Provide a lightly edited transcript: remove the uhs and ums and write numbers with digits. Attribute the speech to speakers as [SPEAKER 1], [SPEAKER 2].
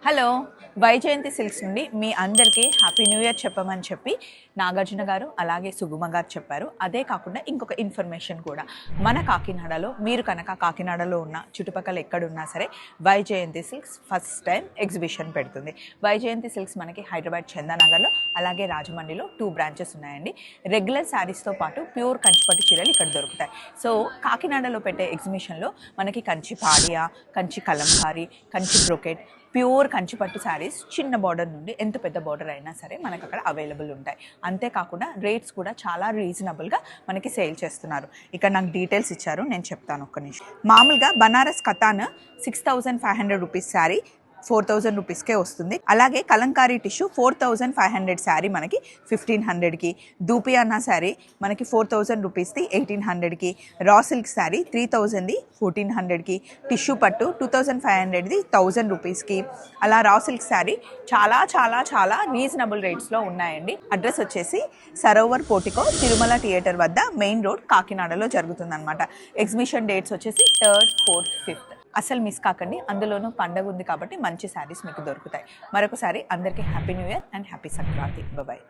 [SPEAKER 1] Hello Vyjayanthi silks నుండి మీ అందరికీ happy new year చెప్పమని చెప్పి నాగార్జున గారు అలాగే సుగుమ గారు చెప్పారు. అదే కాకుండా ఇంకొక ఇన్ఫర్మేషన్ కూడా, మన కాకినాడలో మీరు కనుక కాకినాడలో ఉన్న చుట్టుపక్కల ఎక్కడున్నా సరే Vyjayanthi silks first time exhibition పెడుతుంది. వైజయంతి సిల్క్స్ మనకి హైదరాబాద్ చందానగర్లో అలాగే రాజమండ్రిలో 2 బ్రాంచెస్ ఉన్నాయండి. రెగ్యులర్ శారీస్తో పాటు ప్యూర్ కంచిపట్టు చీరలు ఇక్కడ దొరుకుతాయి. సో కాకినాడలో పెట్టే ఎగ్జిబిషన్లో మనకి కంచి పాడియా, కంచి కలంకారీ, కంచి బ్రొకెట్, ప్యూర్ కంచిపట్టు శారీస్ చిన్న బార్డర్ నుండి ఎంత పెద్ద బార్డర్ అయినా సరే మనకు అక్కడ అవైలబుల్ ఉంటాయి. అంతేకాకుండా రేట్స్ కూడా చాలా రీజనబుల్గా మనకి సేల్ చేస్తున్నారు. ఇక్కడ నాకు డీటెయిల్స్ ఇచ్చారు, నేను చెప్తాను ఒక్క నిమిషం. మామూలుగా బనారస్ కథాన్ 6500 రూపీస్ శారీ 4000 రూపీస్కే వస్తుంది. అలాగే కలంకారీ టిష్యూ 4500 శారీ మనకి 1500కి, దూపియానా శారీ మనకి 4000 రూపీస్ది 1800కి, రా సిల్క్ శారీ 3000ది 1400కి, టిష్యూ పట్టు 2500ది 1000 రూపీస్కి, అలా రా సిల్క్ శారీ చాలా చాలా చాలా రీజనబుల్ రేట్స్లో ఉన్నాయండి. అడ్రస్ వచ్చేసి సరోవర్ పోర్టికో, తిరుమల థియేటర్ వద్ద, మెయిన్ రోడ్, కాకినాడలో జరుగుతుందన్నమాట. ఎగ్జిబిషన్ డేట్స్ వచ్చేసి 3rd, 4th, 5th. అసలు మిస్ కాకండి. అందులోనూ పండగ ఉంది కాబట్టి మంచి శారీస్ మీకు దొరుకుతాయి. మరొకసారి అందరికీ happy new year and happy Sankranti. Bye.